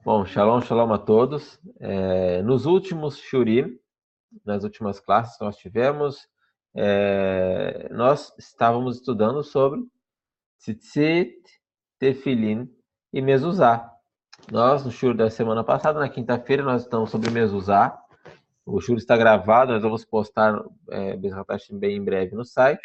Bom, shalom, shalom a todos. Nos últimos shurim, nas últimas classes que nós tivemos, nós estávamos estudando sobre tzitzit, tefilin e mezuzá. Nós, no shur da semana passada, na quinta-feira, nós estamos sobre mezuzá. O shur está gravado, nós vamos postar bem em breve no site.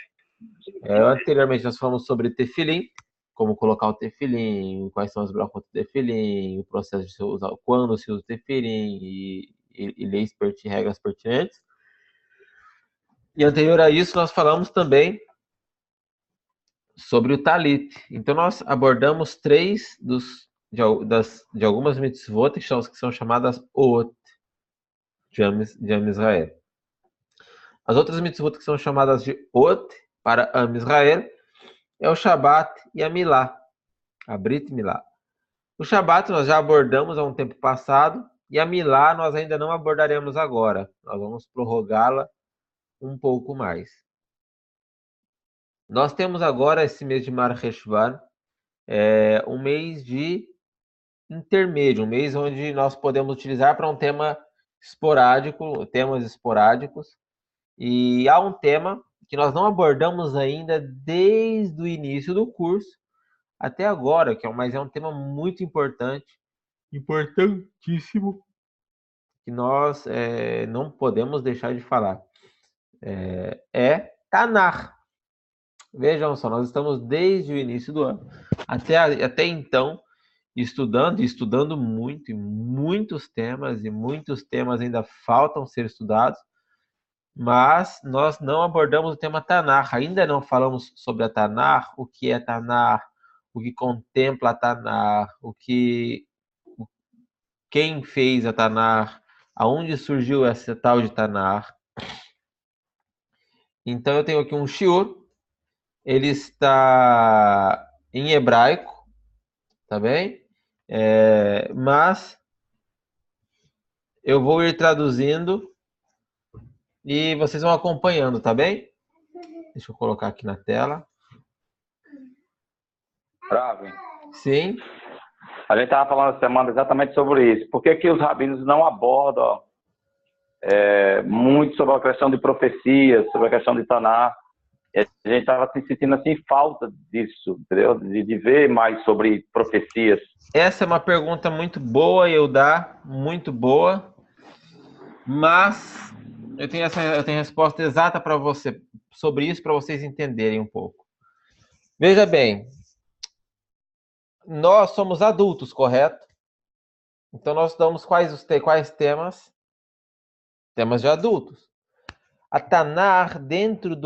Anteriormente, nós falamos sobre tefilin, como colocar o tefilim, quais são as brachot do tefilim, o processo de se usar, quando se usa o tefilim e leis regras pertinentes. E anterior a isso, nós falamos também sobre o talit. Então, nós abordamos três de algumas mitzvot que são chamadas ot de Am Israel. As outras mitzvot que são chamadas de ot para Am Israel é o Shabat e a Milá, a Brit Milá. O Shabat nós já abordamos há um tempo passado e a Milá nós ainda não abordaremos agora. Nós vamos prorrogá-la um pouco mais. Nós temos agora esse mês de Mar Cheshvan, um mês de intermédio, um mês onde nós podemos utilizar para um tema esporádico, temas esporádicos. E há um tema que nós não abordamos ainda desde o início do curso até agora, mas é um tema muito importante, importantíssimo, que nós não podemos deixar de falar. É Tanakh. Vejam só, nós estamos desde o início do ano até então estudando muito, e muitos temas ainda faltam ser estudados, mas nós não abordamos o tema Tanakh, ainda não falamos sobre a Tanakh, o que é Tanakh, o que contempla a Tanakh, quem fez a Tanakh, aonde surgiu essa tal de Tanakh. Então eu tenho aqui um shiur, ele está em hebraico, tá bem? Mas eu vou ir traduzindo e vocês vão acompanhando, tá bem? Deixa eu colocar aqui na tela. Bravo. Sim. A gente estava falando essa semana exatamente sobre isso. Por que os rabinos não abordam muito sobre a questão de profecias, sobre a questão de Taná? A gente estava se sentindo assim falta disso, entendeu? De ver mais sobre profecias. Essa é uma pergunta muito boa, Eudá, muito boa. Mas eu tenho resposta exata para você sobre isso, para vocês entenderem um pouco. Veja bem, nós somos adultos, correto? Então nós estudamos quais temas? Temas de adultos. A Tanar, dentro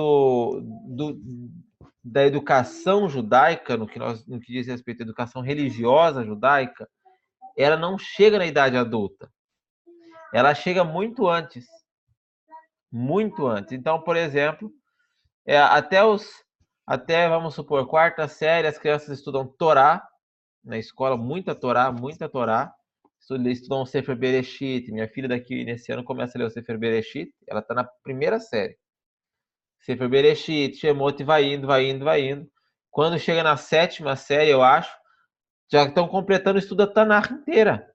da educação judaica, no que diz respeito à educação religiosa judaica, ela não chega na idade adulta. Ela chega muito antes. Muito antes. Então, por exemplo, até, vamos supor, quarta série, as crianças estudam Torá na escola, muita Torá. Estudam o Sefer Bereshit. Minha filha daqui nesse ano começa a ler o Sefer Bereshit. Ela está na primeira série. Sefer Bereshit, Shemot, vai indo. Quando chega na sétima série, eu acho, já estão completando o estudo da Tanakh inteira.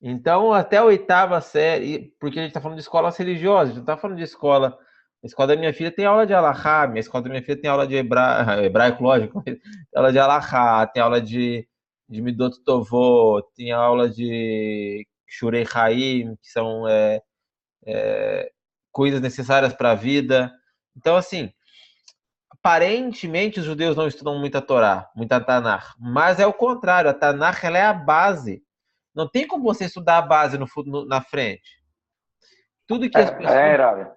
Então, até a oitava série, porque a gente está falando de escolas religiosas, a gente não está falando de escola. A escola da minha filha tem aula de Alahá, a escola da minha filha tem aula de hebraico, lógico, tem aula de Alahá, tem aula de Midot Tovot, tem aula de Shurei Chaim, que são coisas necessárias para a vida. Então, assim, aparentemente os judeus não estudam muita Torá, muita Tanakh, mas é o contrário, a Tanakh ela é a base. Não tem como você estudar a base na frente. Tudo que as pessoas...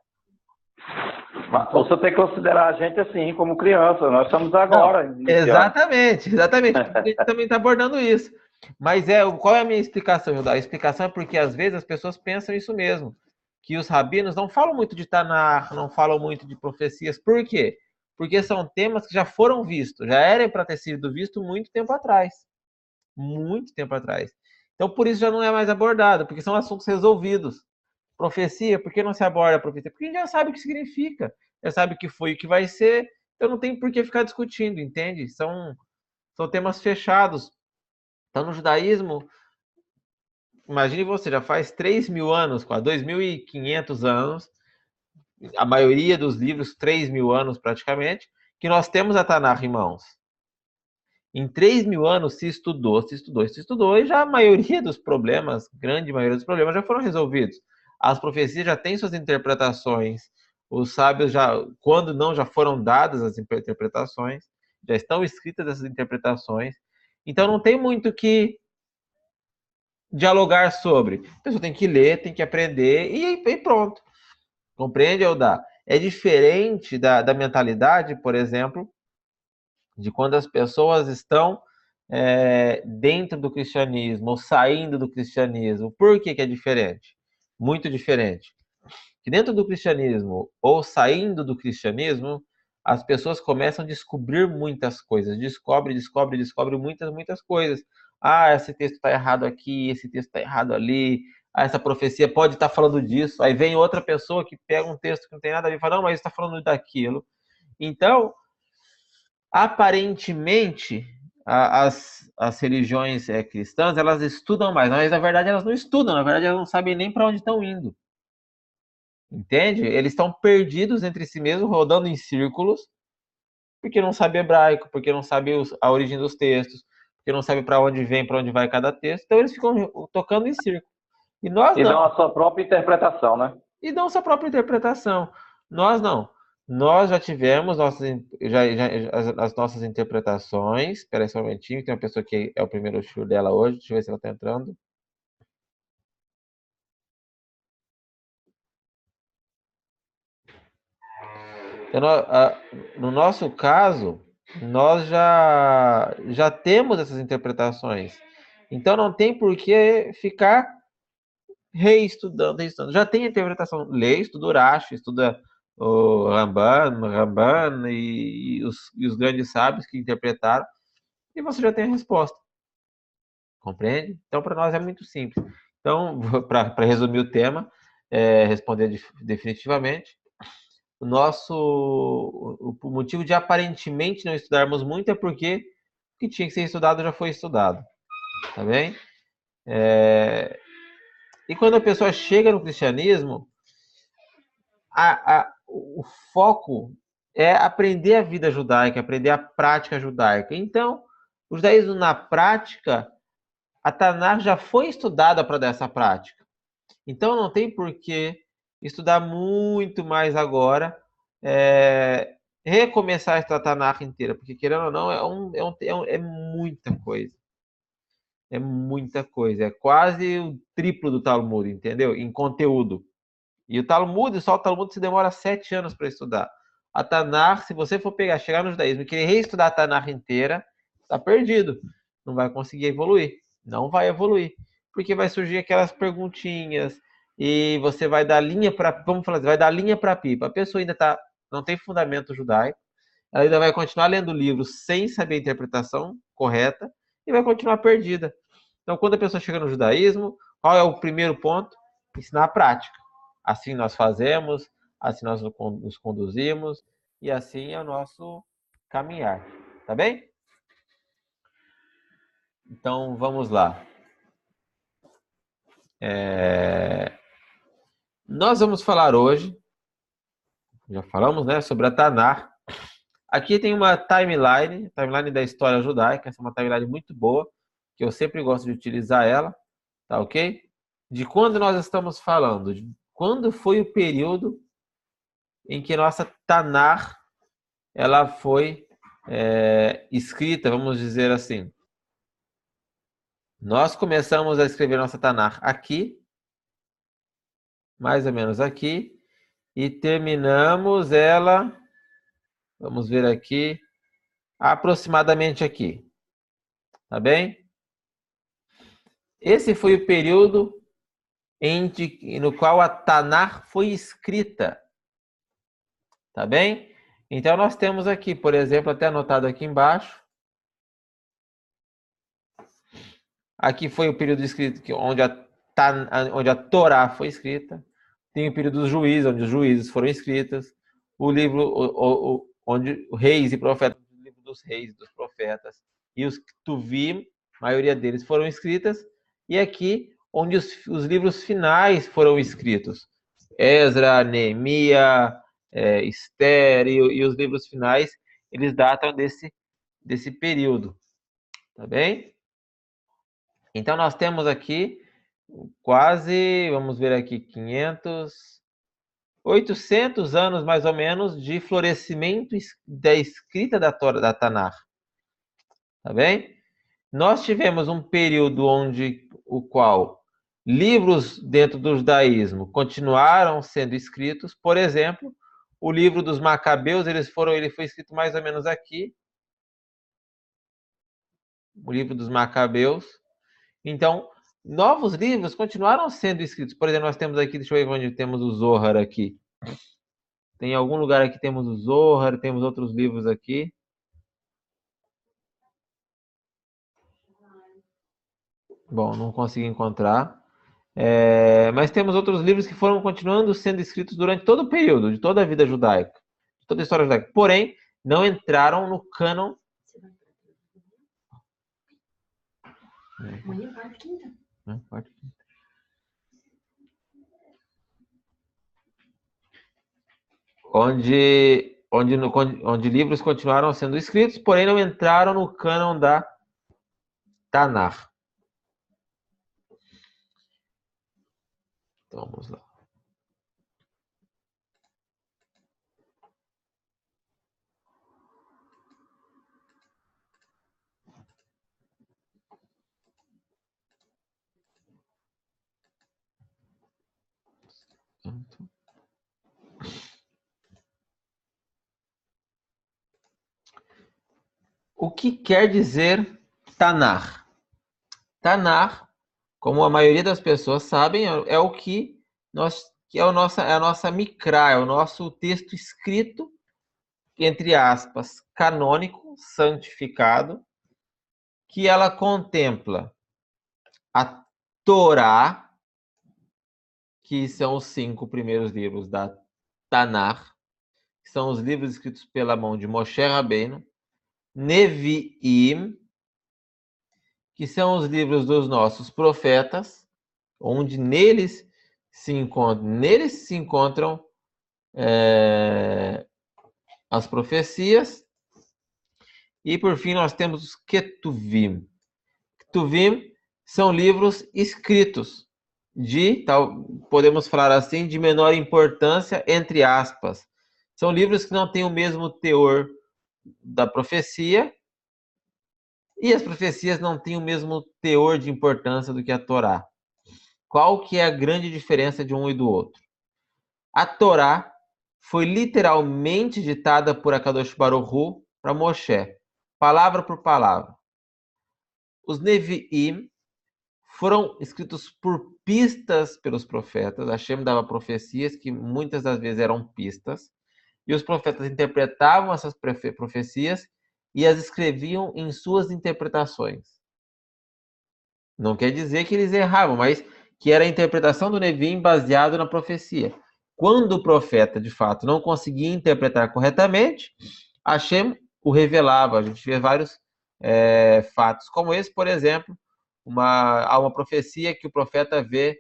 Mas você tem que considerar a gente assim, como criança. Nós estamos agora. Não, exatamente. A gente também está abordando isso. Mas qual é a minha explicação, Judá? A explicação é porque, às vezes, as pessoas pensam isso mesmo. Que os rabinos não falam muito de Tanakh, não falam muito de profecias. Por quê? Porque são temas que já foram vistos, já eram para ter sido visto muito tempo atrás. Muito tempo atrás. Então, por isso já não é mais abordado, porque são assuntos resolvidos. Profecia, por que não se aborda a profecia? Porque a gente já sabe o que significa, já sabe o que foi e o que vai ser, então não tem por que ficar discutindo, entende? são temas fechados. Então, no judaísmo, imagine você, já faz 3.000 anos, quase 2.500 anos, a maioria dos livros, 3.000 anos praticamente, que nós temos a Tanakh em mãos. Em 3.000 anos se estudou, e já a maioria dos problemas, grande maioria dos problemas já foram resolvidos. As profecias já têm suas interpretações, os sábios já, quando não, já foram dadas as interpretações, já estão escritas essas interpretações, então não tem muito que dialogar sobre. A pessoa tem que ler, tem que aprender e pronto. Compreende, Eudá? É diferente da mentalidade, por exemplo, de quando as pessoas estão dentro do cristianismo ou saindo do cristianismo. Por que é diferente? Muito diferente. Que dentro do cristianismo ou saindo do cristianismo, as pessoas começam a descobrir muitas coisas. Descobre muitas coisas. Ah, esse texto está errado aqui, esse texto está errado ali. Ah, essa profecia pode estar falando disso. Aí vem outra pessoa que pega um texto que não tem nada a ver e fala, não, mas está falando daquilo. Então, aparentemente, as religiões cristãs, elas estudam mais, mas na verdade elas não estudam, na verdade elas não sabem nem para onde estão indo. Entende? Eles estão perdidos entre si mesmos, rodando em círculos, porque não sabe hebraico, porque não sabe a origem dos textos, porque não sabe para onde vem, para onde vai cada texto, então eles ficam tocando em círculo. E nós E não. dão a sua própria interpretação, né? E dão sua própria interpretação. Nós não. Nós já tivemos as nossas interpretações. Espera aí só um momentinho, tem uma pessoa que é o primeiro show dela hoje. Deixa eu ver se ela está entrando. Então, no nosso caso, nós já temos essas interpretações. Então, não tem por que ficar reestudando. Já tem a interpretação. Lê, estuda Urashi, estuda o Ramban e os grandes sábios que interpretaram, e você já tem a resposta. Compreende? Então, para nós é muito simples. Então, para resumir o tema, responder definitivamente, o motivo de aparentemente não estudarmos muito é porque o que tinha que ser estudado já foi estudado. Tá bem? E quando a pessoa chega no cristianismo, o foco é aprender a vida judaica, aprender a prática judaica. Então, o judaísmo na prática, a Tanakh já foi estudada para dar essa prática. Então, não tem por que estudar muito mais agora, recomeçar a estudar a Tanakh inteira, porque querendo ou não, é muita coisa. É muita coisa. É quase o triplo do Talmud, entendeu? Em conteúdo. E o Talmud, só o Talmud se demora 7 anos para estudar. A Tanakh, se você for chegar no judaísmo e querer reestudar a Tanakh inteira, está perdido. Não vai conseguir evoluir. Não vai evoluir. Porque vai surgir aquelas perguntinhas e você vai dar linha para, vamos falar assim, vai dar linha para pipa. A pessoa ainda não tem fundamento judaico, ela ainda vai continuar lendo o livro sem saber a interpretação correta e vai continuar perdida. Então, quando a pessoa chega no judaísmo, qual é o primeiro ponto? Ensinar a prática. Assim nós fazemos, assim nós nos conduzimos e assim é o nosso caminhar. Tá bem? Então, vamos lá. Nós vamos falar hoje, já falamos, né, sobre a Tanakh. Aqui tem uma timeline da história judaica, essa é uma timeline muito boa, que eu sempre gosto de utilizar ela, tá ok? De quando nós estamos falando, de quando foi o período em que nossa Tanakh ela foi escrita, vamos dizer assim. Nós começamos a escrever nossa Tanakh aqui, mais ou menos aqui, e terminamos ela, vamos ver aqui, aproximadamente aqui. Tá bem? Esse foi o período no qual a Tanakh foi escrita. Tá bem? Então, nós temos aqui, por exemplo, até anotado aqui embaixo. Aqui foi o período escrito onde a Torá foi escrita. Tem o período dos juízes, onde os juízes foram escritos. O livro onde Reis e Profetas, o livro dos Reis e dos Profetas. e os Ketuvim, a maioria deles foram escritas, e aqui onde os livros finais foram escritos. Esdra, Neemias, Esther e os livros finais, eles datam desse período. Tá bem? Então, nós temos aqui quase, vamos ver aqui, 800 anos, mais ou menos, de florescimento da escrita da Torá, da Tanakh. Tá bem? Nós tivemos um período onde o qual livros dentro do judaísmo continuaram sendo escritos. Por exemplo, o livro dos Macabeus, ele foi escrito mais ou menos aqui. O livro dos Macabeus. Então, novos livros continuaram sendo escritos. Por exemplo, nós temos aqui, deixa eu ver onde temos o Zohar aqui. Tem algum lugar aqui temos o Zohar, temos outros livros aqui. Bom, não consegui encontrar. Mas temos outros livros que foram continuando sendo escritos durante todo o período, de toda a vida judaica, de toda a história judaica. Porém, não entraram no cânon. Amanhã, quarta, quinta. Quarta, quinta. Onde livros continuaram sendo escritos, porém não entraram no cânon da Tanakh. Então, vamos lá. O que quer dizer Tanakh? Tanakh, como a maioria das pessoas sabem, é o que é a nossa Mikra, é o nosso texto escrito, entre aspas, canônico, santificado, que ela contempla a Torá, que são os 5 primeiros livros da Tanakh, que são os livros escritos pela mão de Moshe Rabbeinu, Nevi'im, que são os livros dos nossos profetas, onde neles se encontram as profecias. E por fim nós temos os Ketuvim. Ketuvim são livros escritos podemos falar assim, de menor importância, entre aspas. São livros que não têm o mesmo teor da profecia, e as profecias não têm o mesmo teor de importância do que a Torá. Qual que é a grande diferença de um e do outro? A Torá foi literalmente ditada por Akadosh Baruch Hu para Moshe, palavra por palavra. Os Nevi'im foram escritos por pistas pelos profetas. Hashem dava profecias que muitas das vezes eram pistas, e os profetas interpretavam essas profecias e as escreviam em suas interpretações. Não quer dizer que eles erravam, mas que era a interpretação do Nevi'im baseado na profecia. Quando o profeta, de fato, não conseguia interpretar corretamente, Hashem o revelava. A gente vê vários fatos como esse, por exemplo, há uma profecia que o profeta vê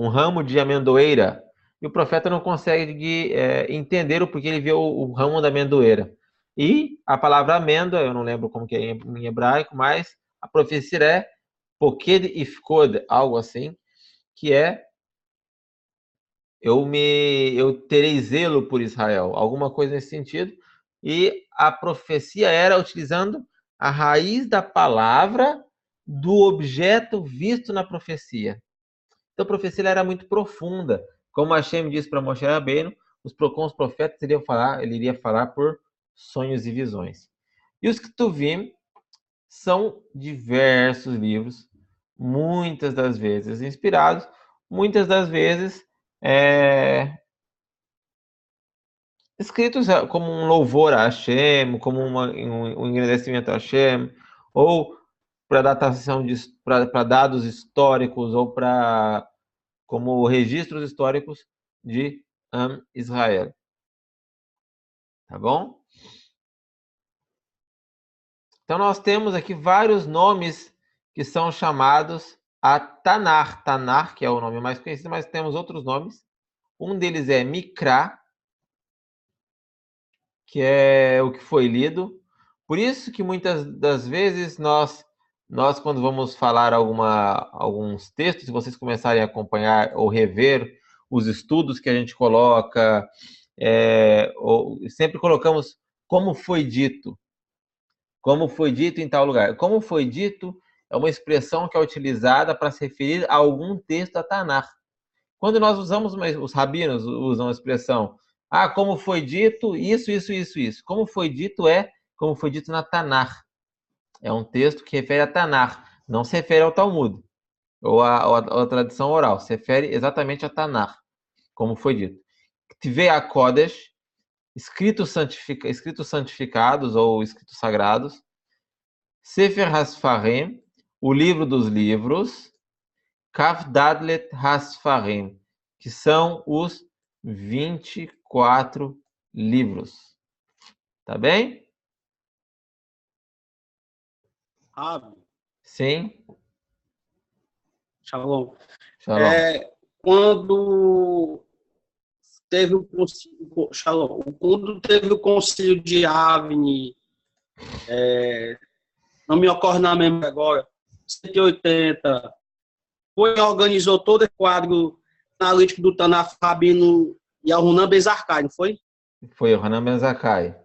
um ramo de amendoeira, e o profeta não consegue entender o porquê ele vê o ramo da amendoeira. E a palavra amêndoa, eu não lembro como que é em hebraico, mas a profecia é Poked Ifkod, algo assim, que é eu terei zelo por Israel, alguma coisa nesse sentido. E a profecia era utilizando a raiz da palavra do objeto visto na profecia. Então a profecia era muito profunda. Como Hashem disse para Moshe Rabbeinu, com os profetas ele iria falar por sonhos e visões. E os Ketuvim são diversos livros, muitas das vezes inspirados, muitas das vezes escritos como um louvor a Hashem, como um agradecimento a Hashem, ou para datação para dados históricos, ou como registros históricos de Israel. Tá bom? Então, nós temos aqui vários nomes que são chamados a Tanar. Tanar, que é o nome mais conhecido, mas temos outros nomes. Um deles é Mikra, que é o que foi lido. Por isso que muitas das vezes nós quando vamos falar alguns textos, se vocês começarem a acompanhar ou rever os estudos que a gente coloca, sempre colocamos como foi dito em tal lugar. Como foi dito é uma expressão que é utilizada para se referir a algum texto da Tanar. Quando nós usamos, os rabinos usam a expressão, como foi dito, isso. Como foi dito na Tanar. É um texto que refere a Tanar, não se refere ao Talmud, ou a tradição oral, se refere exatamente a Tanar, como foi dito. Tivei a Kodesh, escritos santificados ou escritos sagrados, Sefer Hasfarim, o livro dos livros, Kavdadlet Hasfarim, que são os 24 livros. Tá bem? Sim. Shalom. Shalom. Quando teve o concílio de Avni, não me ocorre na memória agora, 180, foi organizou todo o quadro analítico do Tanakh Rabino e Ahunan Ben Zakkai, não foi? Foi o Hanan Ben Zakkai.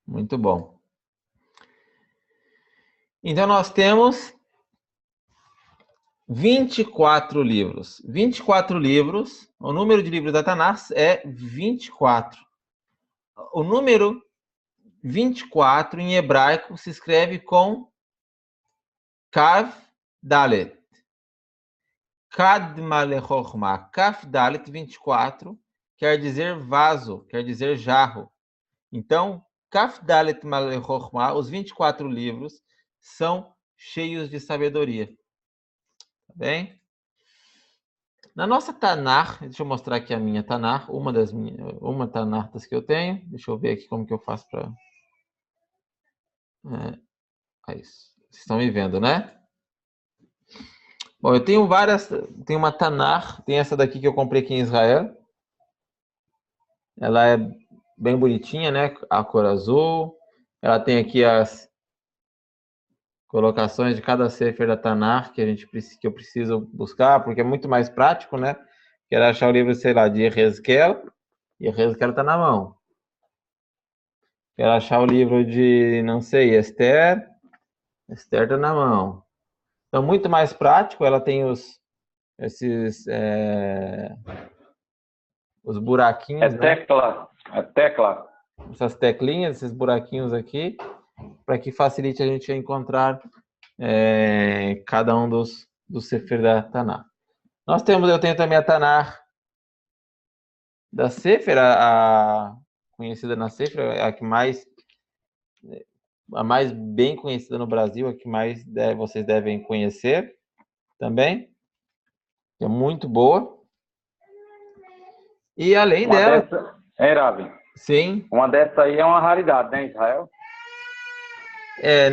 Muito bom. Então, nós temos 24 livros. 24 livros, o número de livros da Tanakh é 24. O número 24 em hebraico se escreve com Kav Dalet. Kad Malechorma. Kav Dalet 24 quer dizer vaso, quer dizer jarro. Então, Kav Dalet Malechorma, os 24 livros, são cheios de sabedoria. Tá bem? Na nossa Tanar, deixa eu mostrar aqui a minha Tanar, uma Tanar das que eu tenho. Deixa eu ver aqui como que eu faço para... isso. Vocês estão me vendo, né? Bom, eu tenho várias, tem uma Tanar, tem essa daqui que eu comprei aqui em Israel. Ela é bem bonitinha, né? A cor azul. Ela tem aqui as colocações de cada sefer da Tanar que eu preciso buscar, porque é muito mais prático, né? Quero achar o livro, sei lá, de Ezequiel, e Ezequiel está na mão. Quero achar o livro de, não sei, Esther está na mão. Então, muito mais prático, ela tem os buraquinhos, né? É tecla. Essas teclinhas, esses buraquinhos aqui, para que facilite a gente encontrar cada um dos sefer da Tanar. Eu tenho também a Tanar da Sefer, a conhecida na Sefer, a mais bem conhecida no Brasil, a que mais vocês devem conhecer também, que é muito boa. E além dela... Ravi? Sim. Uma dessa aí é uma raridade, né, Israel?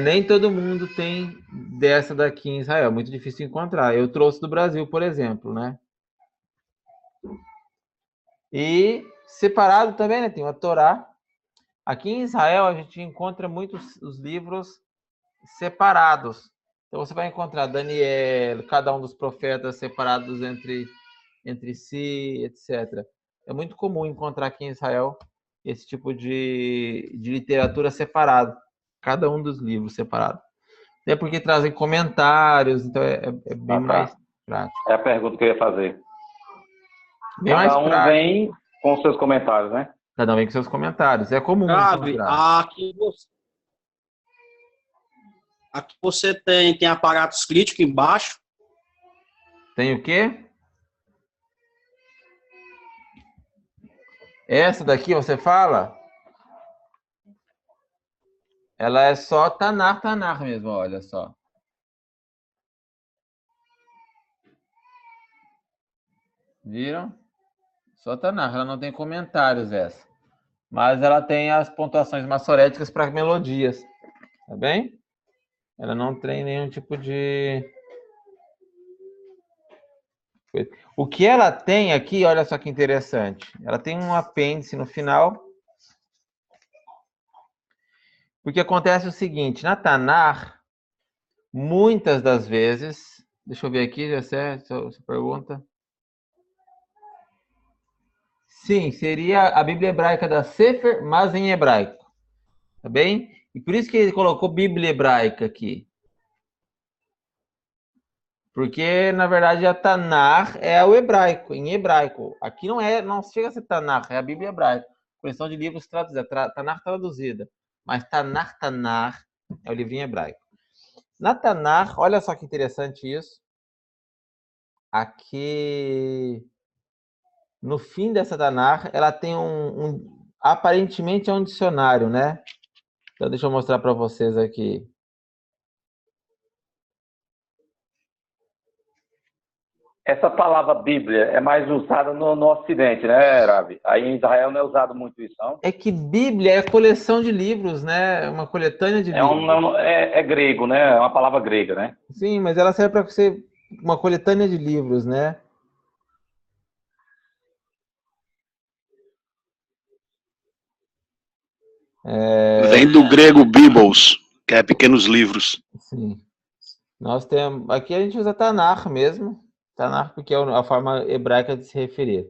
Nem todo mundo tem dessa daqui em Israel, é muito difícil encontrar. Eu trouxe do Brasil, por exemplo, né? E separado também, né? Tem a Torá. Aqui em Israel a gente encontra muitos os livros separados. Então você vai encontrar Daniel, cada um dos profetas separados entre si, etc. É muito comum encontrar aqui em Israel esse tipo de literatura separada, cada um dos livros separado. Até porque trazem comentários, então é bem mais prático. É a pergunta que eu ia fazer. Bem cada um prático. Vem com seus comentários, né? Cada um vem com seus comentários. É comum. Aqui você tem aparatos críticos embaixo. Tem o quê? Essa daqui você fala? Ela é só Tanar mesmo, olha só. Viram? Só Tanakh, ela não tem comentários essa. Mas ela tem as pontuações maçoréticas para melodias. Tá bem? Ela não tem nenhum tipo de... O que ela tem aqui, olha só que interessante. Ela tem um apêndice no final. Porque acontece o seguinte, na Tanakh, muitas das vezes... Deixa eu ver aqui, essa pergunta. Sim, seria a Bíblia hebraica da Sefer, mas em hebraico. Tá bem? E por isso que ele colocou Bíblia hebraica aqui. Porque, na verdade, a Tanakh é o hebraico, em hebraico. Aqui não chega a ser Tanakh, é a Bíblia hebraica. Coleção de livros traduzida, Tanakh traduzida. Mas Tanakh é o livrinho hebraico. Na Tanakh, olha só que interessante isso. Aqui, no fim dessa Tanakh, ela tem aparentemente é um dicionário, né? Então, deixa eu mostrar para vocês aqui. Essa palavra Bíblia é mais usada no Ocidente, né, Ravi? Aí em Israel não é usado muito isso, não? É que Bíblia é coleção de livros, né? Uma coletânea de livros. É grego, né? É uma palavra grega, né? Sim, mas ela serve para ser uma coletânea de livros, né? Vem do grego Bibles, que é pequenos livros. Sim. Nós temos... Aqui a gente usa Tanakh mesmo. Tanakh porque é a forma hebraica de se referir.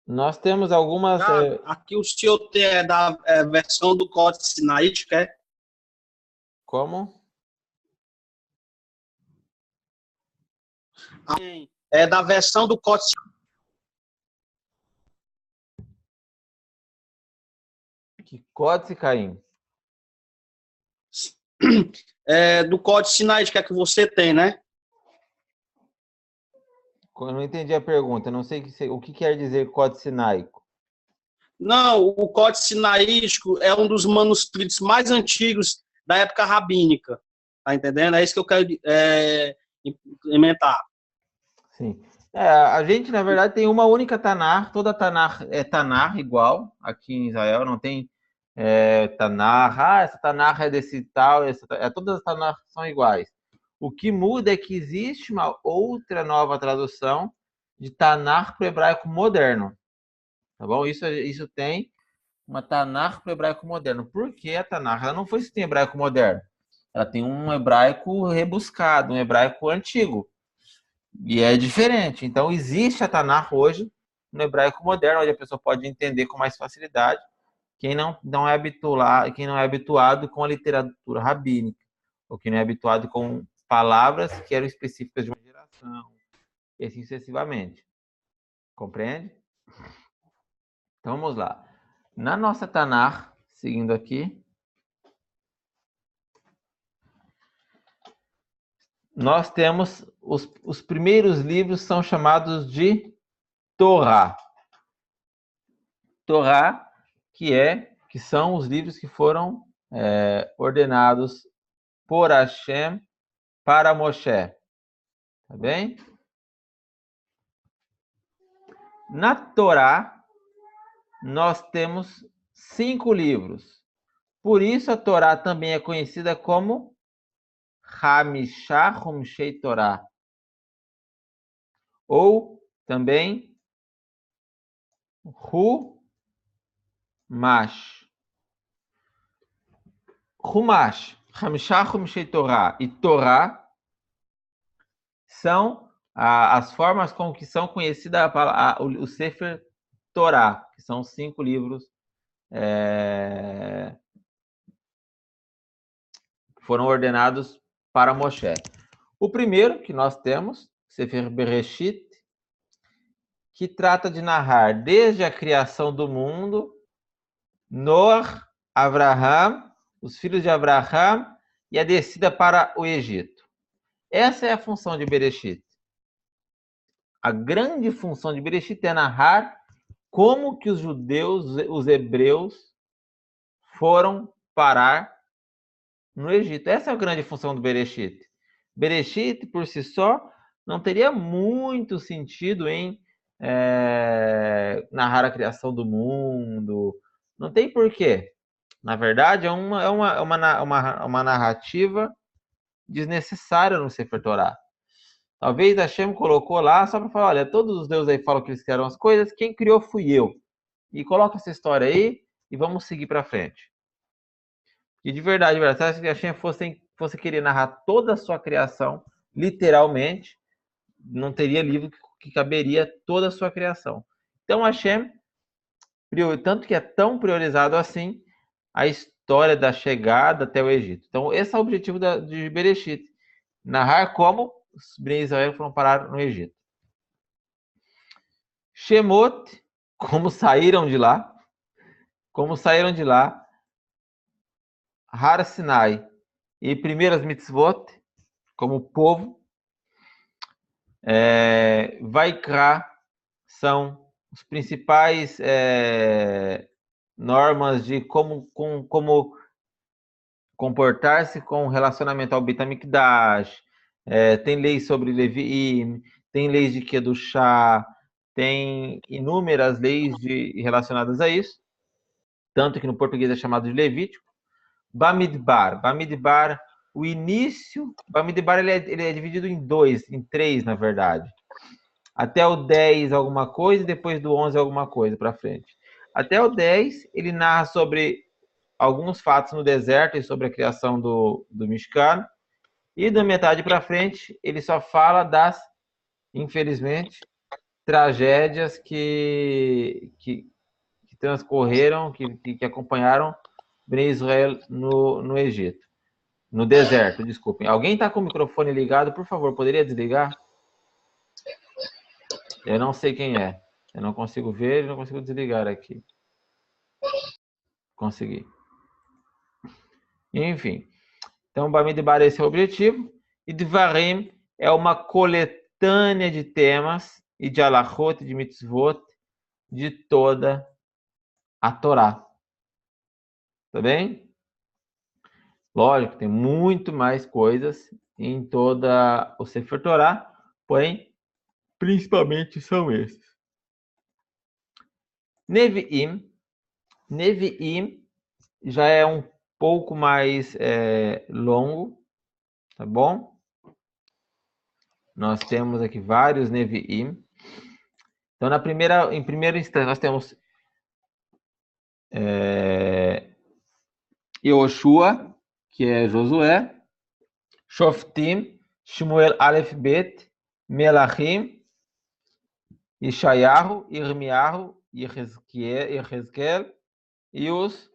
Nós temos algumas... Aqui o senhor tem da versão do Código Sinaítico, é? Como? É da versão do Código Que Códice Caim. do Código Sinaítico é que você tem, né? Eu não entendi a pergunta. Não sei o que quer dizer Códice Sinaico. Não, o Código Sinaítico é um dos manuscritos mais antigos da época rabínica. Tá entendendo? É isso que eu quero implementar. Sim. A gente, na verdade, tem uma única Tanakh. Toda Tanakh é Tanakh igual. Aqui em Israel não tem Tanakh. Essa Tanakh é desse tal. Todas as Tanakh são iguais. O que muda é que existe uma outra nova tradução de Tanakh para o hebraico moderno. Tá bom? Isso tem uma Tanakh para o hebraico moderno. Por que a Tanakh? Ela não foi escrita em hebraico moderno. Ela tem um hebraico rebuscado, um hebraico antigo. E é diferente. Então, existe a Tanakh hoje no hebraico moderno, onde a pessoa pode entender com mais facilidade. Quem não é habituado com a literatura rabínica, ou quem não é habituado com palavras que eram específicas de uma geração, e assim sucessivamente. Compreende? Então, vamos lá. Na nossa Tanakh, seguindo aqui, nós temos os primeiros livros são chamados de Torá. Torá, que são os livros que foram ordenados por Hashem para Moshe. Tá bem? Na Torá, nós temos 5 livros. Por isso a Torá também é conhecida como Hamishah Humshei Torá. Ou também Humash. Humash, Hamishah Humshei Torá e Torá são as formas com que são conhecidas o Sefer Torá, que são 5 livros que foram ordenados para Moshe. O primeiro que nós temos, Sefer Bereshit, que trata de narrar desde a criação do mundo, Noah, Abraham, os filhos de Abraham e a descida para o Egito. Essa é a função de Bereshit. A grande função de Bereshit é narrar como que os judeus, os hebreus, foram parar no Egito. Essa é a grande função do Bereshit. Bereshit, por si só, não teria muito sentido em narrar a criação do mundo. Não tem porquê. Na verdade, é uma narrativa desnecessária no Sefer Torah. Talvez Hashem colocou lá só para falar, olha, todos os deuses aí falam que eles criaram as coisas, quem criou fui eu. E coloca essa história aí e vamos seguir para frente. E de verdade, se a Hashem fosse querer narrar toda a sua criação, literalmente, não teria livro que caberia toda a sua criação. Então Hashem, tanto que é tão priorizado assim, a história da chegada até o Egito. Então esse é o objetivo de Bereshit, narrar como os Bnei Israel foram parar no Egito. Shemot, como saíram de lá, Har Sinai e primeiras mitzvot, como povo, Vaikra são os principais normas de como comportar-se com relacionamento ao Beit HaMikdash, tem leis sobre Leviim, tem leis de Kedushá, tem inúmeras leis relacionadas a isso, tanto que no português é chamado de Levítico. Bamidbar, o início, Bamidbar ele é dividido em três, na verdade. Até o 10 alguma coisa e depois do 11 alguma coisa para frente. Até o 10 ele narra sobre alguns fatos no deserto e sobre a criação do Mishkan. E da metade para frente ele só fala das, infelizmente, tragédias que transcorreram, que acompanharam Bnei Israel no Egito. No deserto, desculpem. Alguém está com o microfone ligado? Por favor, poderia desligar? Eu não sei quem é. Eu não consigo ver e não consigo desligar aqui. Consegui. Enfim. Então, Bamidbar, esse é o objetivo. E Dvarim é uma coletânea de temas e de alachot, de mitzvot, de toda a Torá. Tá bem? Lógico, tem muito mais coisas em toda o Sefer Torá, porém, principalmente são esses. Nevi'im já é um pouco mais longo, tá bom? Nós temos aqui vários Nevi'im. Então, em primeira instância, nós temos Yoshua, que é Josué, Shoftim, Shmuel Aleph Bet, Melachim, Ishayahu, Irmiyahu, Yehezkel e os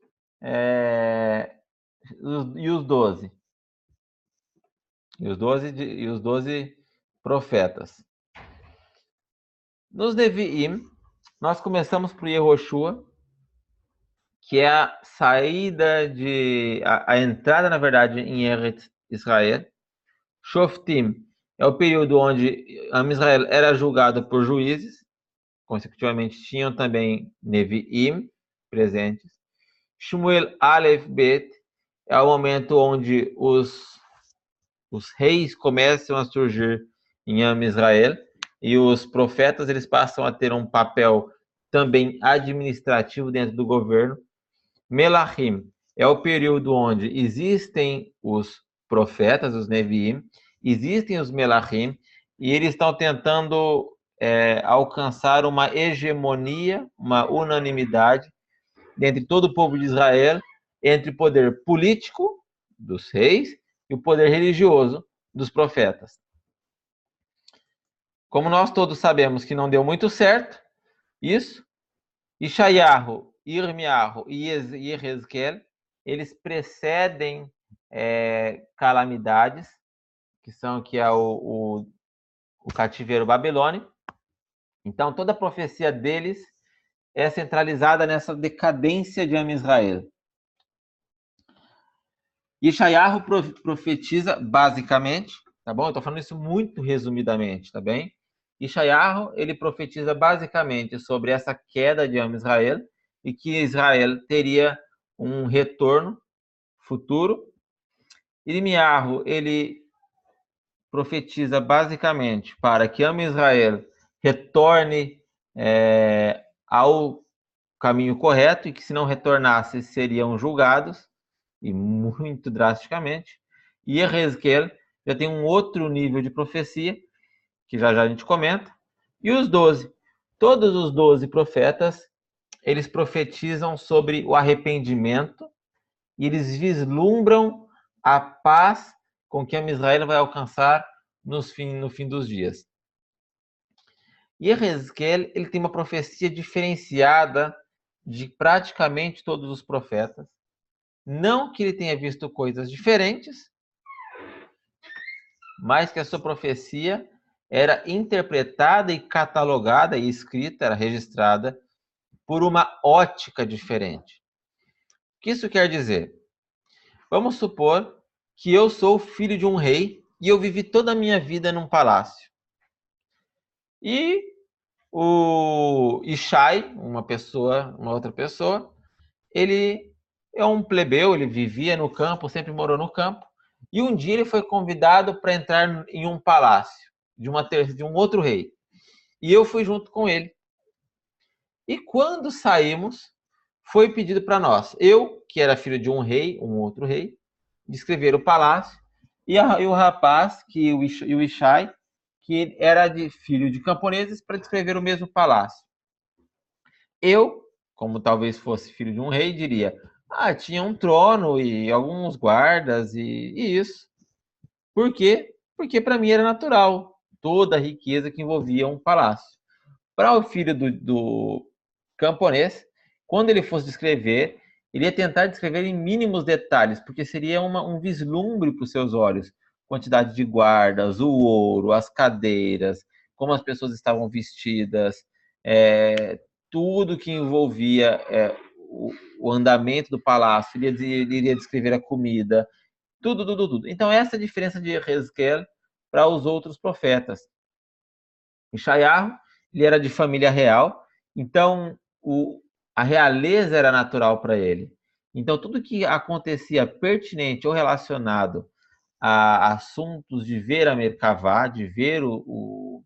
12. E os 12 profetas. Nos Nevi'im, nós começamos por Yehoshua, que é a saída a entrada, na verdade, em Eretz Israel. Shoftim é o período onde Am Israel era julgado por juízes, consecutivamente tinham também Nevi'im presentes. Shmuel Aleph Bet é o momento onde os reis começam a surgir em Am Israel e os profetas eles passam a ter um papel também administrativo dentro do governo. Melachim é o período onde existem os profetas, os Nevi'im, existem os Melachim, e eles estão tentando alcançar uma hegemonia, uma unanimidade entre todo o povo de Israel, entre o poder político dos reis e o poder religioso dos profetas. Como nós todos sabemos que não deu muito certo, isso, Ishayahu, Irmiyahu e Yehezkel, eles precedem calamidades, que é o cativeiro babilônico. Então, toda a profecia deles é centralizada nessa decadência de Am Israel. Ishayahu profetiza basicamente, tá bom? Eu estou falando isso muito resumidamente, tá bem? Ishayahu, ele profetiza basicamente sobre essa queda de Am Israel e que Israel teria um retorno futuro. Irmiyahu, ele profetiza basicamente para que Am Israel retorne ao caminho correto e que, se não retornasse, seriam julgados, e muito drasticamente. E Ezequiel já tem um outro nível de profecia, que já a gente comenta. E os 12. Todos os 12 profetas, eles profetizam sobre o arrependimento e eles vislumbram a paz com que a Israel vai alcançar no fim dos dias. E Ezequiel, ele tem uma profecia diferenciada de praticamente todos os profetas. Não que ele tenha visto coisas diferentes, mas que a sua profecia era interpretada e catalogada e escrita, era registrada por uma ótica diferente. O que isso quer dizer? Vamos supor que eu sou filho de um rei e eu vivi toda a minha vida num palácio. E o Ishai, uma outra pessoa, ele é um plebeu, ele vivia no campo, sempre morou no campo, e um dia ele foi convidado para entrar em um palácio de um outro rei. E eu fui junto com ele. E quando saímos, foi pedido para nós, eu, que era filho de um rei, um outro rei, descrever o palácio, e o rapaz, o Ishai, que era filho de camponeses, para descrever o mesmo palácio. Eu, como talvez fosse filho de um rei, diria, tinha um trono e alguns guardas e isso. Por quê? Porque para mim era natural toda a riqueza que envolvia um palácio. Para o filho do camponês, quando ele fosse descrever, ele ia tentar descrever em mínimos detalhes, porque seria um vislumbre para os seus olhos. Quantidade de guardas, o ouro, as cadeiras, como as pessoas estavam vestidas, tudo que envolvia o andamento do palácio, ele iria descrever a comida, tudo. Então, essa é a diferença de Ezequiel para os outros profetas. Yeshayahu, ele era de família real, então a realeza era natural para ele. Então, tudo que acontecia pertinente ou relacionado a assuntos de ver a Merkavá, de ver o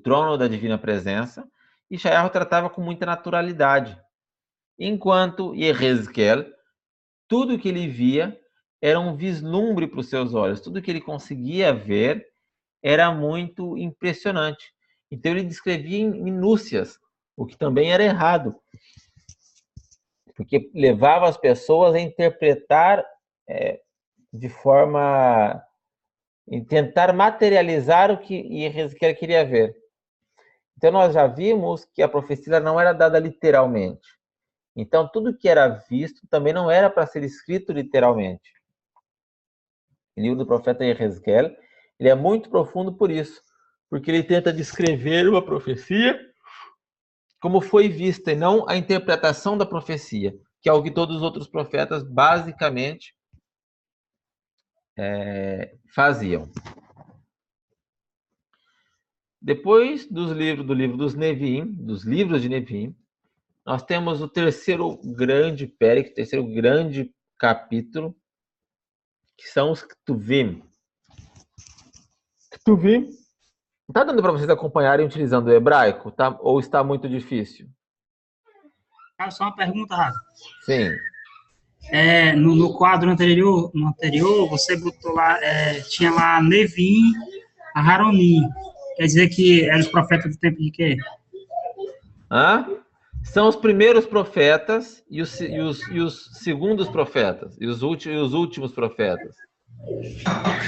trono da divina presença, Yeshayahu tratava com muita naturalidade. Enquanto Ezequiel, tudo que ele via era um vislumbre para os seus olhos, tudo que ele conseguia ver era muito impressionante. Então ele descrevia em minúcias, o que também era errado, porque levava as pessoas a interpretar de forma... em tentar materializar o que Ezequiel queria ver. Então nós já vimos que a profecia não era dada literalmente. Então tudo que era visto também não era para ser escrito literalmente. O livro do profeta Ezequiel, ele é muito profundo por isso, porque ele tenta descrever uma profecia como foi vista e não a interpretação da profecia, que é o que todos os outros profetas basicamente faziam. Depois do livro dos Neviim, dos livros de Neviim, nós temos o terceiro grande périclo, o terceiro grande capítulo, que são os Ketuvim. Ketuvim, está dando para vocês acompanharem utilizando o hebraico, tá? Ou está muito difícil? Cara, só uma pergunta, Rafa. Sim. No quadro anterior, você botou lá, tinha lá Neviim, Aharonim. Quer dizer que eram os profetas do tempo de quê? São os primeiros profetas e os segundos profetas, e os últimos profetas.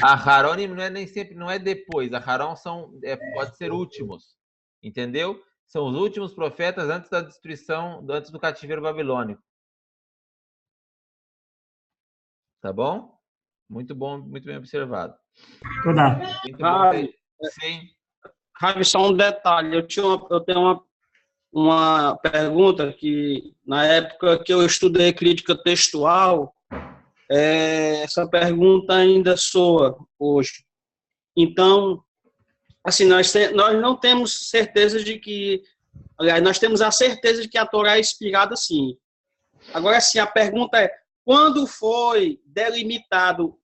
Aharonim não é depois, Aharon pode ser últimos, entendeu? São os últimos profetas antes da destruição, antes do cativeiro babilônico. Tá bom? Muito bom, muito bem observado. Sim. Ravi, só um detalhe. Eu tenho uma pergunta que, na época que eu estudei crítica textual, essa pergunta ainda soa hoje. Então, assim, nós não temos certeza de que... Aliás, nós temos a certeza de que a Torá é inspirada, sim. Agora, sim, a pergunta é: quando foi delimitado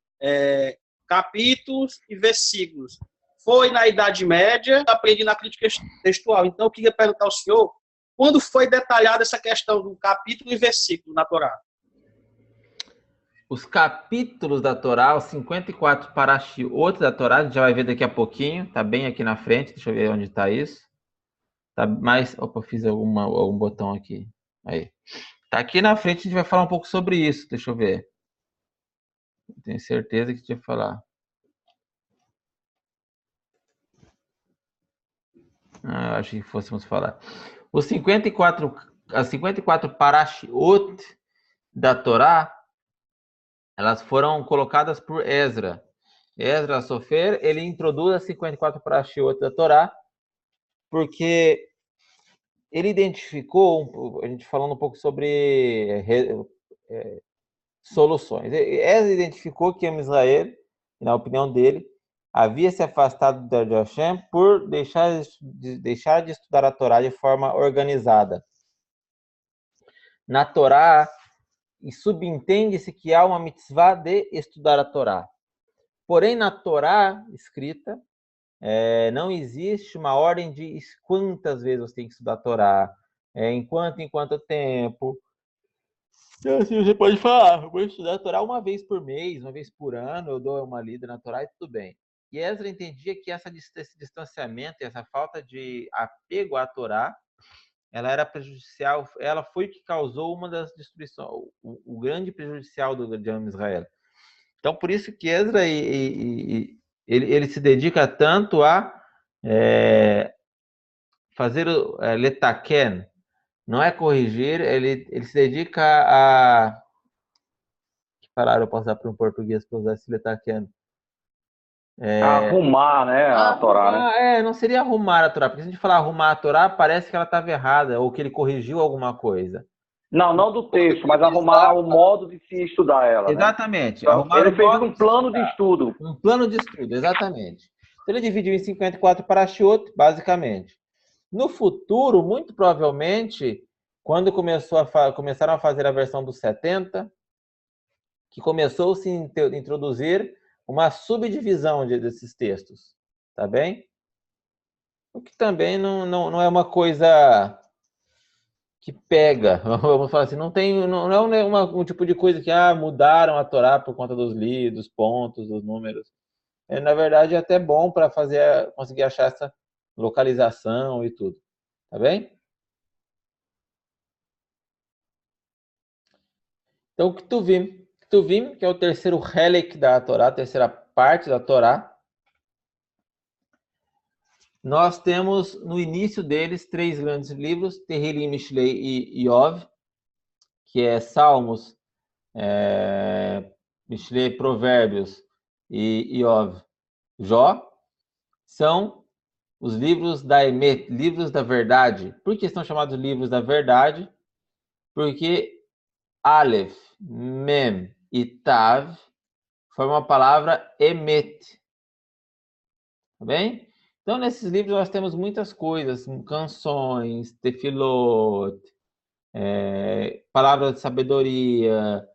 capítulos e versículos. Foi na Idade Média, aprendi na crítica textual. Então, eu queria perguntar ao senhor, quando foi detalhada essa questão do capítulo e versículo na Torá? Os capítulos da Torá, os 54 parashiot da Torá, a gente já vai ver daqui a pouquinho, tá bem aqui na frente, deixa eu ver onde está isso. Tá mais, opa, fiz algum botão aqui. Aí. Tá aqui na frente, a gente vai falar um pouco sobre isso, deixa eu ver. Tenho certeza que tinha que falar. Acho que fôssemos falar. As 54 parashiot da Torá, elas foram colocadas por Ezra. Ezra Sofer, ele introduz as 54 parashiot da Torá, porque ele identificou, a gente falando um pouco sobre soluções. Ezra identificou que Israel, na opinião dele, havia se afastado de Hashem por deixar de estudar a Torá de forma organizada. Na Torá, subentende-se que há uma mitzvah de estudar a Torá. Porém, na Torá escrita, não existe uma ordem de quantas vezes você tem que estudar a Torá, em quanto tempo. Então, assim, você pode falar, vou estudar a Torá uma vez por mês, uma vez por ano, eu dou uma lida na Torá e tudo bem. E Ezra entendia que esse distanciamento, essa falta de apego à Torá, ela era prejudicial, ela foi o que causou uma das destruições, o grande prejudicial de Israel. Então, por isso que Ezra ele se dedica tanto a fazer letaken, não é corrigir, ele se dedica a... Que palavra eu posso dar para um português para usar esse letaken? Arrumar, né, a Torá, né? Não seria arrumar a Torá, porque se a gente falar arrumar a Torá, parece que ela estava errada, ou que ele corrigiu alguma coisa. Não do texto, mas arrumar o modo de se estudar ela. Exatamente. Né? Então, ele fez um plano de estudo. Um plano de estudo, exatamente. Então, ele dividiu em 54 parashiot, basicamente. No futuro, muito provavelmente, quando começaram a fazer a versão dos 70, que começou a se introduzir uma subdivisão desses textos, tá bem? O que também não é uma coisa que pega, vamos falar assim, não é um tipo de coisa que mudaram a Torá por conta dos dos pontos, dos números. Na verdade, é até bom para conseguir achar essa localização e tudo, tá bem? Então, o Ketuvim, que é o terceiro helek da Torá, a terceira parte da Torá, nós temos no início deles 3 grandes livros, Tehillim, Mishlei e Iov, que é Salmos, Mishlei, Provérbios e Iov, Jó, são os livros da Emet, livros da verdade. Por que estão chamados livros da verdade? Porque Aleph, Mem e Tav formam a palavra Emet. Tá bem? Então, nesses livros nós temos muitas coisas, canções, tefilot, palavras de sabedoria,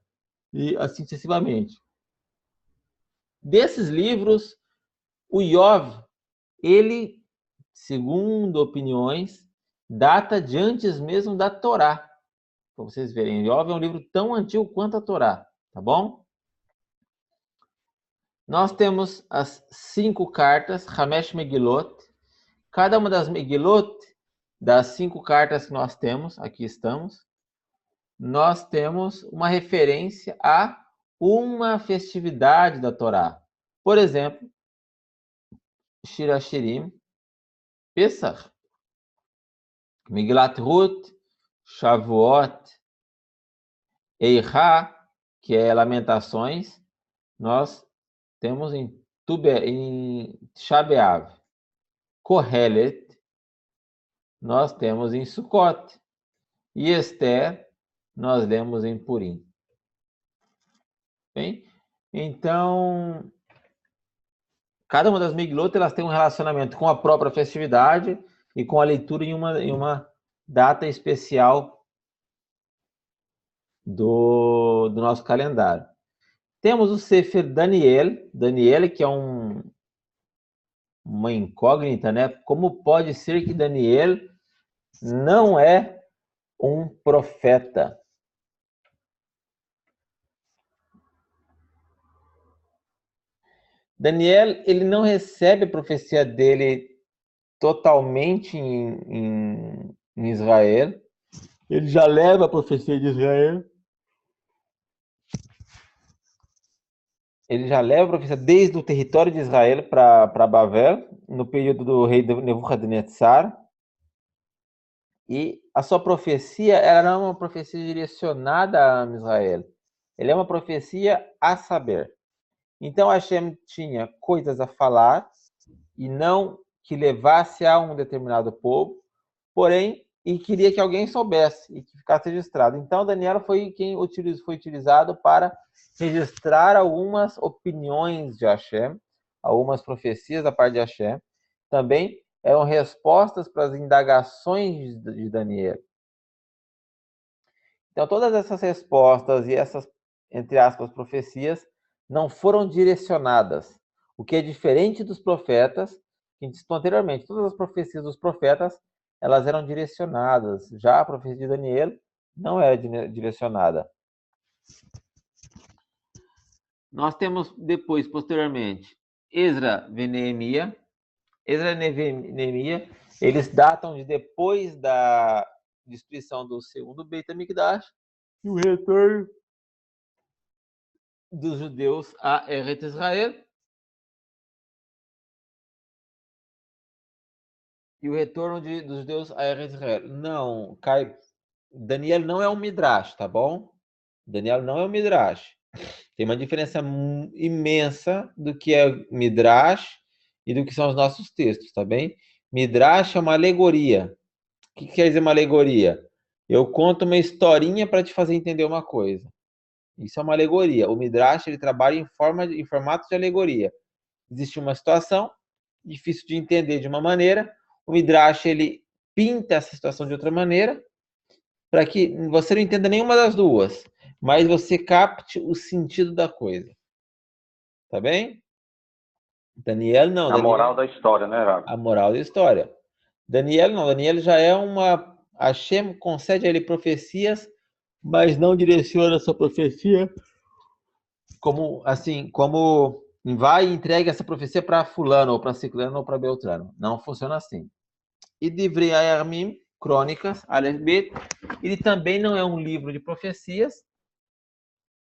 e assim sucessivamente. Desses livros, o Iov, ele, segundo opiniões, data de antes mesmo da Torá. Para vocês verem, Iov é um livro tão antigo quanto a Torá, tá bom? Nós temos as 5 cartas, Hamesh Megilot. Cada uma das Megilot, das 5 cartas que nós temos, aqui estamos, nós temos uma referência a uma festividade da Torá. Por exemplo, Shir HaShirim, Pesach, Migilat Ruth, Shavuot, Eirá, que é Lamentações, nós temos em Tisha B'Av. Kohelet, nós temos em Sukkot. E Esther, nós lemos em Purim. Bem? Então, cada uma das Miglot, elas têm um relacionamento com a própria festividade e com a leitura em uma data especial do nosso calendário. Temos o Sefer Daniel, que é uma incógnita, né? Como pode ser que Daniel não é um profeta? Daniel, ele não recebe a profecia dele totalmente em Israel. Ele já leva a profecia de Israel. Ele já leva a profecia desde o território de Israel para Bavel, no período do rei Nebuchadnezzar. E a sua profecia era não uma profecia direcionada a Israel. Ele é uma profecia a saber. Então Hashem tinha coisas a falar e não que levasse a um determinado povo, porém, e queria que alguém soubesse e que ficasse registrado. Então Daniel foi foi utilizado para registrar algumas opiniões de Hashem, algumas profecias da parte de Hashem. Também eram respostas para as indagações de Daniel. Então, todas essas respostas e essas, entre aspas, profecias não foram direcionadas, o que é diferente dos profetas, que a gente citou anteriormente. Todas as profecias dos profetas, elas eram direcionadas. Já a profecia de Daniel não era direcionada. Nós temos depois, posteriormente, Esdra e Neemias. Esdra e Neemias, eles datam de depois da destruição do segundo Beit HaMikdash e o retorno dos judeus a Eretz Israel. E o retorno dos judeus a Eretz Israel. Não, Daniel não é um Midrash, tá bom? Daniel não é um Midrash. Tem uma diferença imensa do que é Midrash e do que são os nossos textos, tá bem? Midrash é uma alegoria. O que quer dizer uma alegoria? Eu conto uma historinha para te fazer entender uma coisa. Isso é uma alegoria. O Midrash, ele trabalha em formato de alegoria. Existe uma situação difícil de entender de uma maneira. O Midrash, ele pinta essa situação de outra maneira para que você não entenda nenhuma das duas, mas você capte o sentido da coisa. Tá bem? Daniel não. A moral da história, né, Rabi? A moral da história. Daniel não. Daniel já é uma... Hashem concede a ele profecias, mas não direciona a sua profecia como vai e entrega essa profecia para fulano, ou para ciclano, ou para beltrano. Não funciona assim. E Divrei Hayamim, Crônicas, Aleph Bet, ele também não é um livro de profecias,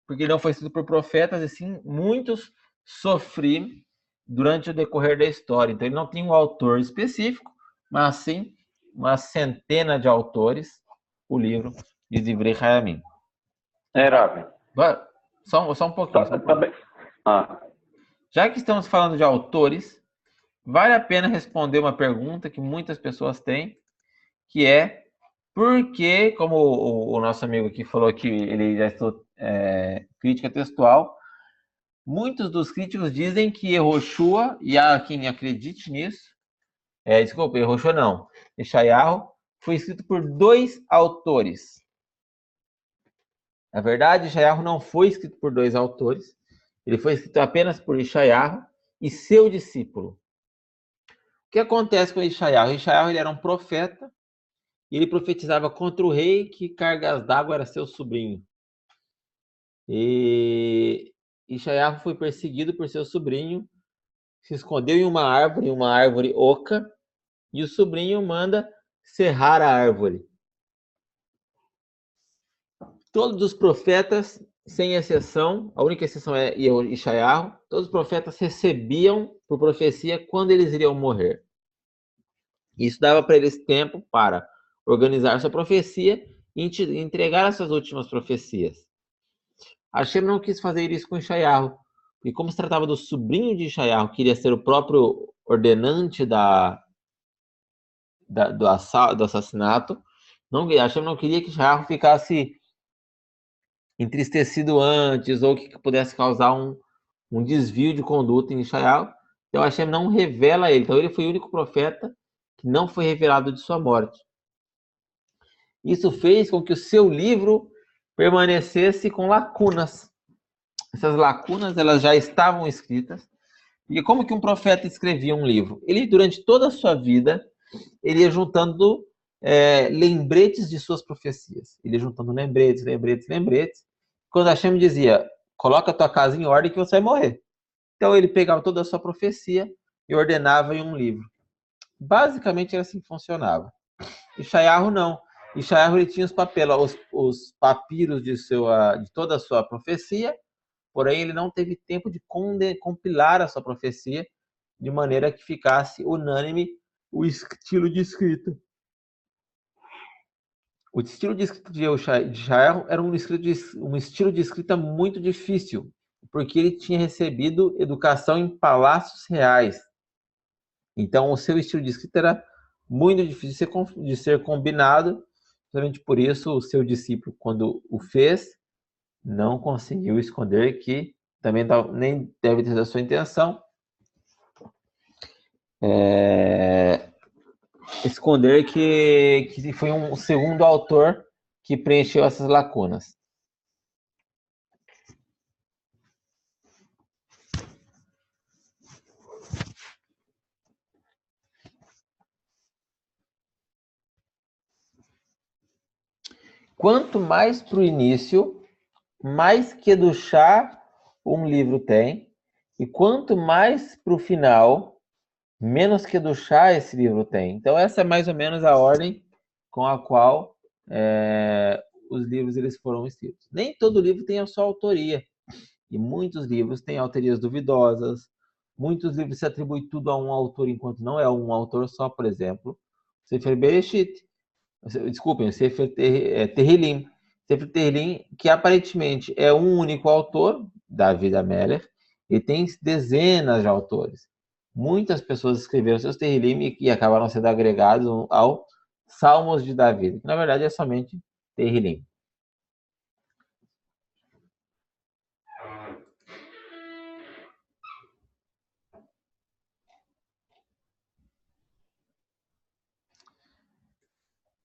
porque não foi escrito por profetas, e sim muitos sofriam durante o decorrer da história. Então ele não tem um autor específico, mas sim uma centena de autores, o livro de Divrei Hayamim. Rabi. Só um pouquinho. Já que estamos falando de autores, vale a pena responder uma pergunta que muitas pessoas têm, que é por que, como o nosso amigo aqui falou que ele já estudou crítica textual, muitos dos críticos dizem que Yehoshua, e há quem acredite nisso, Yehoshua não, Yeshayahu, foi escrito por 2 autores. Na verdade, Yeshayahu não foi escrito por 2 autores, ele foi escrito apenas por Yeshayahu e seu discípulo. O que acontece com Yeshayahu? Yeshayahu, ele era um profeta, e ele profetizava contra o rei que Cargas d'Água era seu sobrinho. E Yeshayahu foi perseguido por seu sobrinho, se escondeu em uma árvore oca, e o sobrinho manda serrar a árvore. Todos os profetas, sem exceção, a única exceção é Yeshayahu, todos os profetas recebiam por profecia quando eles iriam morrer. Isso dava para eles tempo para organizar sua profecia e entregar as suas últimas profecias. Hashem não quis fazer isso com Yeshayahu, e como se tratava do sobrinho de Yeshayahu, que iria ser o próprio ordenante do assassinato, Hashem não queria que Yeshayahu ficasse entristecido antes, ou que pudesse causar um desvio de conduta em Yeshayahu. Então Hashem não revela ele. Então ele foi o único profeta que não foi revelado de sua morte. Isso fez com que o seu livro permanecesse com lacunas. essas lacunas elas já estavam escritas. E como que um profeta escrevia um livro? Ele, durante toda a sua vida, ele ia juntando lembretes de suas profecias. Ele ia juntando lembretes. Quando Hashem dizia, coloca a tua casa em ordem que você vai morrer. Então ele pegava toda a sua profecia e ordenava em um livro. Basicamente era assim que funcionava. Yeshayahu não. Yeshayahu ele tinha os papiros de toda a sua profecia, porém ele não teve tempo de compilar a sua profecia de maneira que ficasse unânime o estilo de escrita. O estilo de escrita de Yeshayahu era um estilo de escrita muito difícil, porque ele tinha recebido educação em palácios reais. Então, o seu estilo de escrita era muito difícil de ser combinado, justamente por isso o seu discípulo, quando o fez, não conseguiu esconder que, também nem deve ter a sua intenção, esconder que foi um segundo autor que preencheu essas lacunas. Quanto mais para o início, mais Kedushá um livro tem, e quanto mais para o final, menos Kedushá esse livro tem. Então essa é mais ou menos a ordem com a qual os livros eles foram escritos. Nem todo livro tem a sua autoria, e muitos livros têm autorias duvidosas, muitos livros se atribuem tudo a um autor, enquanto não é um autor só, por exemplo. Sefer Bereshit, desculpem, Sefer Tehillim. Sefer Tehillim, que aparentemente é um único autor, David HaMelech, e tem dezenas de autores. Muitas pessoas escreveram seus Tehillim e acabaram sendo agregados ao Salmos de David, que na verdade é somente Tehillim.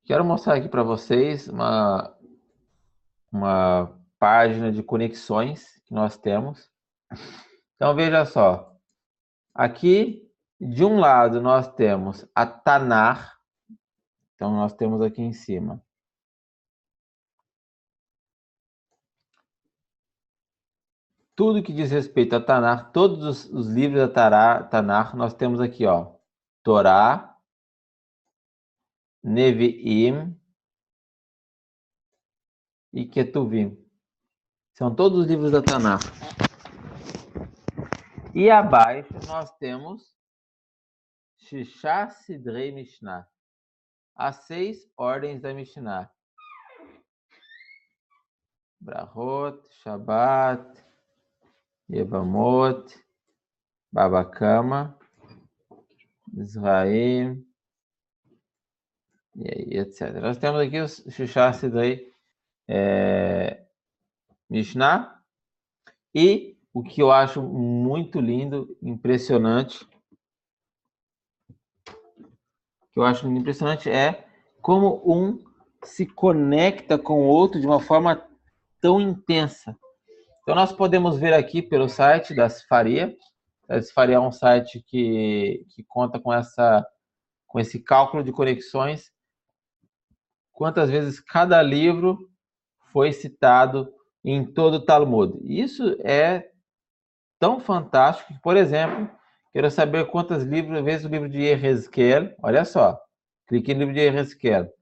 Quero mostrar aqui para vocês uma página de conexões que nós temos. Então, veja só. Aqui, de um lado, nós temos a Tanar. Então, nós temos aqui em cima. Tudo que diz respeito a Tanar, todos os livros da Tanar, nós temos aqui, ó. Torá, Nevi'im e Ketuvim. São todos os livros da Tanar. E abaixo nós temos Shisha Sidrei Mishnah. As 6 ordens da Mishnah. Brahot, Shabbat, Yevamot, Babakama, Israel, e aí, etc. Nós temos aqui os Shisha Sidrei Mishnah. E o que eu acho muito lindo, impressionante, é como um se conecta com o outro de uma forma tão intensa. Então, nós podemos ver aqui pelo site da Sefaria. A Sefaria é um site que conta com esse cálculo de conexões, quantas vezes cada livro foi citado em todo o Talmud. Isso é tão fantástico que, por exemplo, quero saber quantas vezes o livro de Yehezkel, olha só, cliquei no livro de Yehezkel,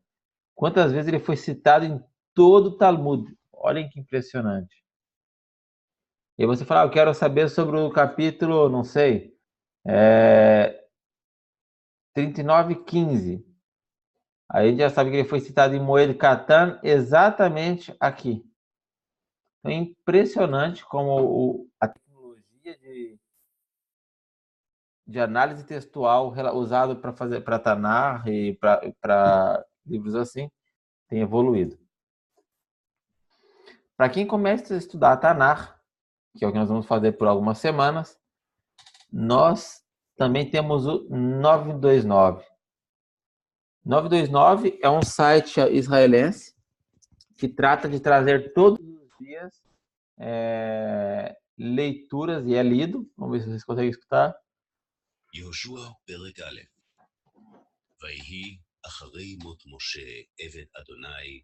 quantas vezes ele foi citado em todo o Talmud. Olhem que impressionante. E você fala, eu quero saber sobre o capítulo, não sei, 39:15. Aí a gente já sabe que ele foi citado em Moed Katan, exatamente aqui. Então, é impressionante como a tecnologia de análise textual usada para Tanar e para livros assim tem evoluído. Para quem começa a estudar Tanar, que é o que nós vamos fazer por algumas semanas, nós também temos o 929. 929 é um site israelense que trata de trazer todos os dias leituras e é lido. Vamos ver se vocês conseguem escutar. יהושע פרק א' ויהי אחרי מות משה עבד אדוני.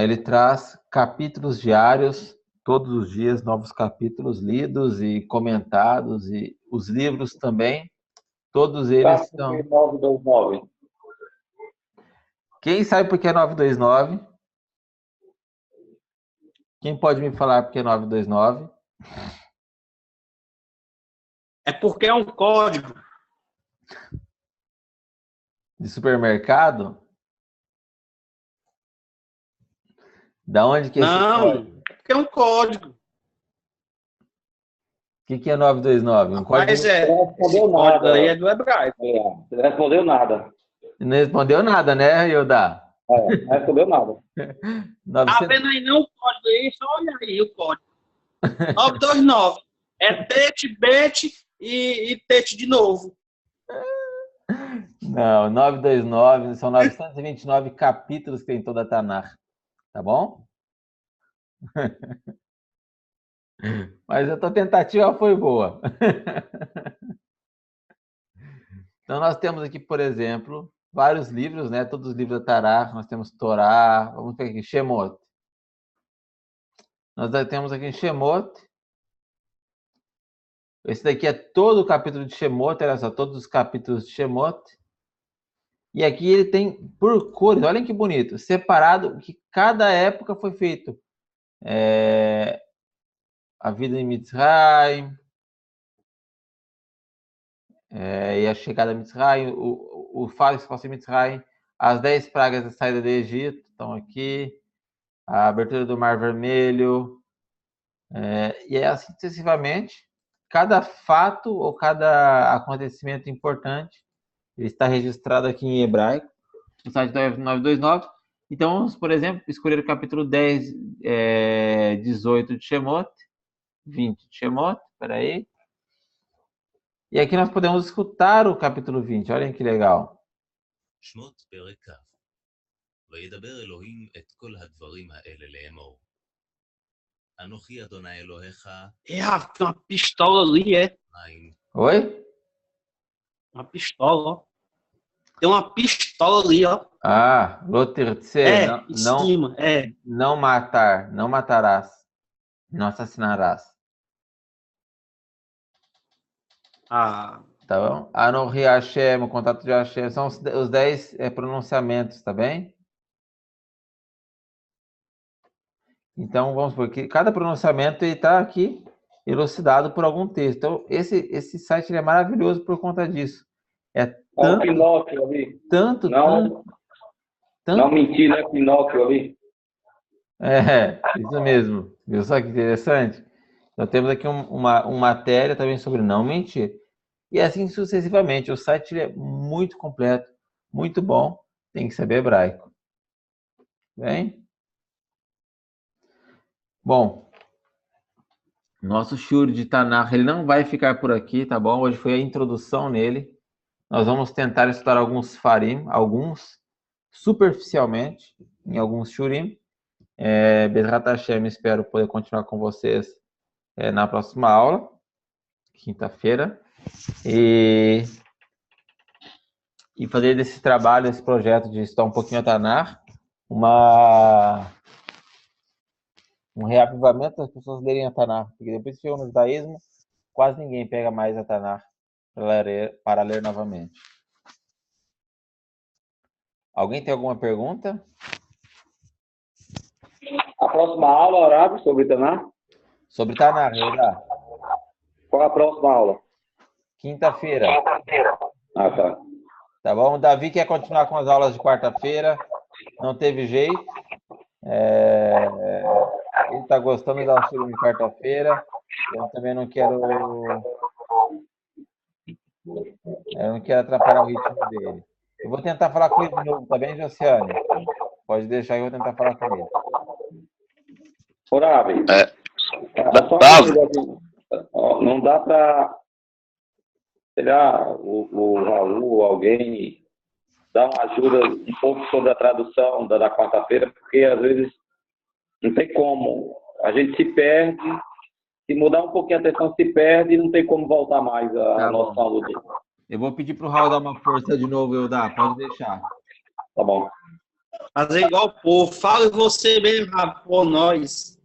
Ele traz capítulos diários, todos os dias, novos capítulos lidos e comentados, e os livros também, todos eles são... 929. Quem sabe por que é 929? Quem pode me falar por que é 929? É porque é um código. De supermercado? Da onde que é esse código? Não, é porque é um código. O que é 929? Um código... Mas Não esse respondeu código nada. aí é do hebraico. Você não respondeu nada. Não respondeu nada, né, Yodá? Não respondeu nada. Tá vendo aí não o código aí? Só olha aí o código. 929. É tete, bete e tete de novo. Não, 929, são 929 capítulos que tem toda a Tanakh, tá bom? Mas a tua tentativa foi boa. Então nós temos aqui, por exemplo, vários livros, né? Todos os livros da Tanakh, nós temos Torá, vamos ver aqui, Shemot. Nós temos aqui Shemot. Esse daqui é todo o capítulo de Shemot, olha só, todos os capítulos de Shemot. E aqui ele tem por cores, olhem que bonito, separado que cada época foi feito. A vida em Mitzrayim, e a chegada a Mitzrayim, o falo que se passa em Mitzrayim, as 10 pragas da saída do Egito estão aqui, a abertura do Mar Vermelho, e é assim sucessivamente. Cada fato ou cada acontecimento importante ele está registrado aqui em hebraico, no site da 929. Então, vamos, por exemplo, escolher o capítulo 10, 18 de Shemot, 20 de Shemot, espera aí. E aqui nós podemos escutar o capítulo 20, olhem que legal. שמות פרק כ' וידבר אלוהים את כל הדברים האלה לאמור. אנוכי אדוני אלוהיך. Tem uma pistola ali, é? Oi? Uma pistola, ó. Tem uma pistola ali, ó. Ah, Lotertse, Em cima, não matar, não matarás, não assassinarás. Ah, Tá bom? Anohi Hashem, o contato de Hashem, são os 10 pronunciamentos, tá bem? Então, vamos supor que cada pronunciamento está aqui elucidado por algum texto. Então, esse site ele é maravilhoso por conta disso. Olha o Pinóquio ali. Tanto. Não mentir, né? Pinóquio ali. Isso mesmo. Viu só que interessante? Então, temos aqui uma matéria também sobre não mentir. E assim sucessivamente. O site ele é muito completo, muito bom. Tem que saber hebraico. Bem? Bom, nosso shiur de Tanakh, ele não vai ficar por aqui, tá bom? Hoje foi a introdução nele. Nós vamos tentar estudar alguns farim, alguns superficialmente, em alguns shurim. Bezrat Hashem, espero poder continuar com vocês na próxima aula, quinta-feira. E fazer desse trabalho, desse projeto de estudar um pouquinho a Tanakh, um reavivamento das pessoas lerem a Tanakh, porque depois que chegou no judaísmo, quase ninguém pega mais a Tanakh para ler novamente. Alguém tem alguma pergunta? A próxima aula, horário sobre Tanakh? Sobre Tanakh, Eudá. Qual a próxima aula? Quinta-feira. Ah, tá. Tá bom? O Davi quer continuar com as aulas de quarta-feira. Não teve jeito. Ele está gostando da aula de quarta-feira. Eu também não quero atrapalhar o ritmo dele. Eu vou tentar falar com ele de novo, tá bem, Josiane? Pode deixar que eu vou tentar falar com ele. Orabe. Não dá para, sei lá, o Raul, alguém, dar uma ajuda um pouco sobre a tradução da quarta-feira, porque às vezes não tem como a gente se perde. Se mudar um pouquinho a atenção, se perde e não tem como voltar mais a noção do dia. Eu vou pedir pro Raul dar uma força de novo, Eudá. Pode deixar. Tá bom. Fazer igual o povo. Fale você mesmo, Rafa, por nós.